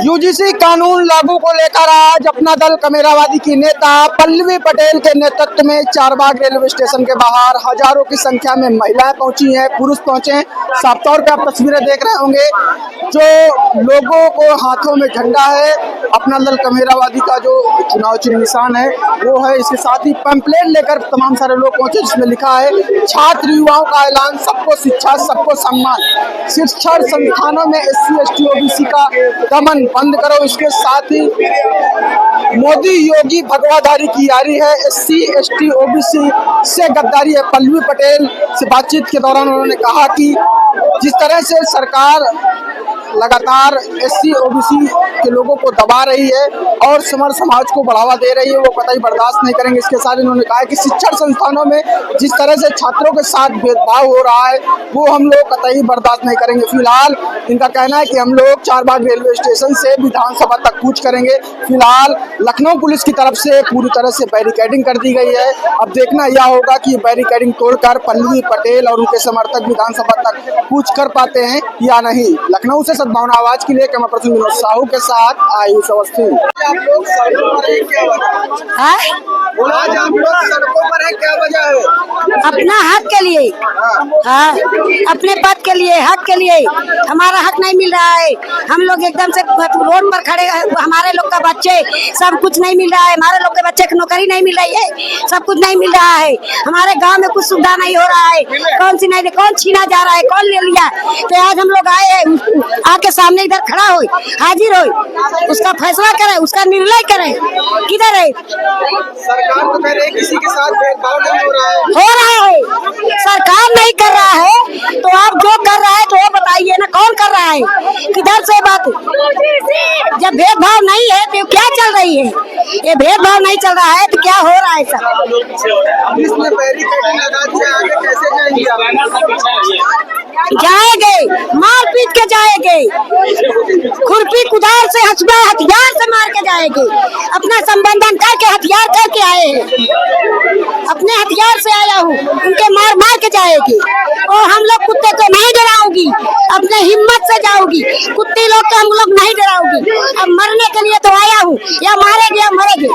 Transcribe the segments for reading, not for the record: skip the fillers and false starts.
UGC कानून लागू को लेकर आज अपना दल कमेरावादी की नेता पल्लवी पटेल के नेतृत्व में चारबाग रेलवे स्टेशन के बाहर हजारों की संख्या में महिलाएं पहुंची हैं, पुरुष पहुंचे हैं। साफ तौर पे आप तस्वीरें देख रहे होंगे, जो लोगों को हाथों में झंडा है, अपना दल कमेरावादी का जो चुनाव चिन्ह निशान है वो है। इसके साथ ही पैम्पलेट लेकर तमाम सारे लोग पहुंचे जिसमें लिखा है छात्र युवाओं का ऐलान, सबको शिक्षा सबको सम्मान, शिक्षण संस्थानों में SC ST OBC का दमन बंद करो। इसके साथ ही मोदी योगी भगवाधारी की यारी है, SC ST OBC से गद्दारी है। पल्लवी पटेल से बातचीत के दौरान उन्होंने कहा कि जिस तरह से सरकार लगातार SC OBC के लोगों को दबा रही है और समर समाज को बढ़ावा दे रही है, वो कतई बर्दाश्त नहीं करेंगे। इसके साथ इन्होंने कहा कि शिक्षण संस्थानों में जिस तरह से छात्रों के साथ भेदभाव हो रहा है वो हम लोग कतई बर्दाश्त नहीं करेंगे। फिलहाल इनका कहना है कि हम लोग चारबाग रेलवे स्टेशन से विधानसभा तक कूच करेंगे। फिलहाल लखनऊ पुलिस की तरफ से पूरी तरह से बैरिकेडिंग कर दी गई है। अब देखना यह होगा कि बैरिकेडिंग तोड़कर पल्लवी पटेल और उनके समर्थक विधानसभा तक कूच कर पाते हैं या नहीं। लखनऊ से सद्भावना आवाज के लिए कैमरा पर्सन विनोद साहू के साथ आयुष अवस्थी। आप लोग सड़कों पर हैं, क्या वजह है? आज आप लोग सड़कों पर हैं, क्या वजह है? अपना हक के लिए, हाँ, अपने पद के लिए, हक के लिए। हमारा हक नहीं मिल रहा है। हम लोग एकदम से रोड पर खड़े, हमारे लोग का बच्चे सब कुछ नहीं मिल रहा है। हमारे लोग के बच्चे को नौकरी नहीं मिल रही है, सब कुछ नहीं मिल रहा है। हमारे गांव में कुछ सुविधा नहीं हो रहा है। कौन सी नहीं, कौन छीना जा रहा है, कौन ले लिया। तो आज हम लोग आए हैं, आके सामने इधर खड़ा हो, हाजिर हो, उसका फैसला करें, उसका निर्णय करें। किधर है सरकार? तो कह रही है किसी के साथ भेदभाव नहीं हो रहा है। हो रहा है, सरकार नहीं कर रहा है तो आप जो कर रहा है तो वो बताइए ना, कौन कर रहा है? किधर से बात? जब भेदभाव नहीं है तो क्या चल रही है? ये भेदभाव नहीं चल रहा है तो क्या हो रहा है सर? इसमें बैरिकेडिंग लगा दिया, आगे कैसे जाएंगे? जाएंगे, मार पीट के जाएंगे, खुरपी कुदार से हथियार से मार के जाएंगे। अपना संबंधन करके हथियार करके आए हैं, अपने हथियार से आया हूँ, उनके मार मार के जाएगी। और हम लोग कुत्ते को नहीं डराऊंगी, अपने हिम्मत से जाऊंगी। कुत्ते लोग को हम लोग नहीं डराऊंगी। अब मरने के लिए तो आया हूँ, या मारेंगे या मरेंगे।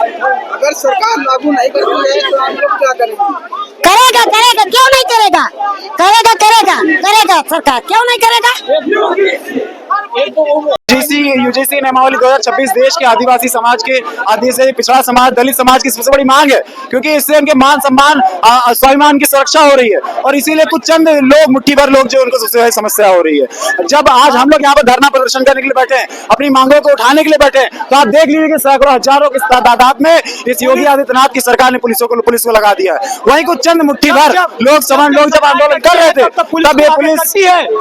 अगर सरकार लागू नहीं करती है तो आप लोग क्या करेंगे? करेगा, करेगा, क्यों नहीं करेगा? करेगा, करेगा, करेगा सरकार, क्यों नहीं करेगा? यूजीसी नियमावली 2026 देश के आदिवासी समाज के, आदिवासी पिछड़ा समाज, दलित समाज की सबसे बड़ी मांग है, क्योंकि इससे उनके मान सम्मान, स्वाभिमान की सुरक्षा हो रही है। और इसीलिए कुछ चंद लोग, मुट्ठी भर लोग जो उनको सबसे बड़ी समस्या हो रही है। जब आज हम लोग यहाँ पर धरना प्रदर्शन करने के लिए बैठे हैं, अपनी मांगों को उठाने के लिए बैठे हैं, तो आप देख लीजिए कि सैकड़ों हजारों की तादाद में इस योगी आदित्यनाथ की सरकार ने पुलिस को लगा दिया है। वहीं कुछ चंद मुट्ठी भर लोग जब आंदोलन कर रहे थे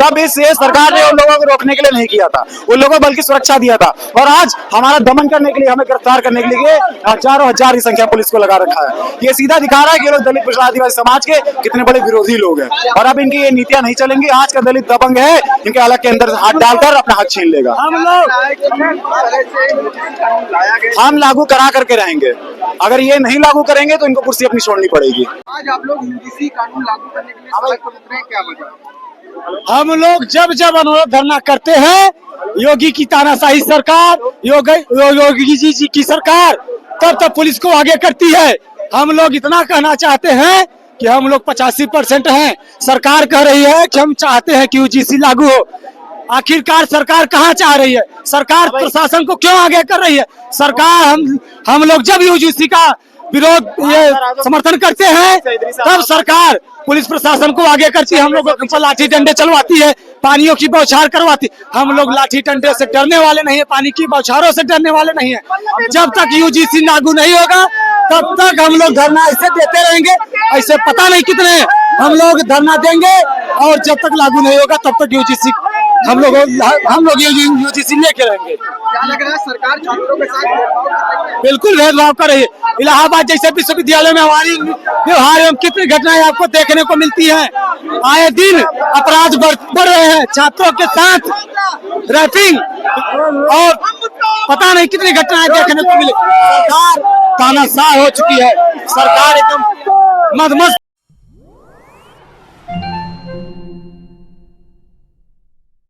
तब इस सरकार ने उन लोगों को रोकने के लिए नहीं किया था, उन लोगों बल्कि सुरक्षा दिया था। और आज हमारा दमन करने के लिए, हमें गिरफ्तार करने के लिए हजारों हजार की संख्या पुलिस को लगा रखा है। ये सीधा दिखा रहा है कि लोग दलित पिछड़ा आदिवासी समाज के कितने बड़े विरोधी लोग हैं। और अब इनकी ये नीतियां नहीं चलेंगी। आज का दलित दबंग है, इनके अलग के अंदर हाथ डालकर अपना हक छीन लेगा। हम लागू करा करके रहेंगे। अगर ये नहीं लागू करेंगे तो इनको कुर्सी अपनी छोड़नी पड़ेगी। आज आप लोग यूजीसी कानून लागू करने के लिए सड़क पर उतरे हैं, क्या वजह? हम लोग जब अनुरोध धरना करते हैं, योगी की तानाशाही सरकार, योगी जी की सरकार, तब पुलिस को आगे करती है। हम लोग इतना कहना चाहते हैं कि हम लोग 85% हैं। सरकार कह रही है कि हम चाहते हैं कि यूजीसी लागू हो। आखिरकार सरकार कहाँ चाह रही है? सरकार प्रशासन को क्यों आगे कर रही है? सरकार हम लोग जब यूजीसी का विरोध, ये समर्थन करते हैं, तब सरकार पुलिस प्रशासन को आगे करती है। हम लोग पर लाठी डंडे चलवाती है, पानियों की बौछार करवाती। हम लोग लाठी डंडे से डरने वाले नहीं है, पानी की बौछारों से डरने वाले नहीं है। जब तक यूजीसी लागू नहीं होगा तब तक हम लोग धरना ऐसे देते रहेंगे। ऐसे पता नहीं कितने हम लोग धरना देंगे, और जब तक लागू नहीं होगा तब तक यूजीसी हम लोग यूजीसी लेके रहेंगे। क्या लग रहा है सरकार छात्रों के साथ भेदभाव कर रही है? बिल्कुल भेदभाव कर रही है। इलाहाबाद जैसे विश्वविद्यालय में हमारी व्यवहार एवं कितनी घटनाएं आपको देखने को मिलती हैं। आए दिन अपराध बढ़ रहे हैं, छात्रों के साथ रैपिंग और पता नहीं कितनी घटनाएं देखने को मिली। सरकार तानाशाह हो चुकी है। सरकार एकदम मदमस्त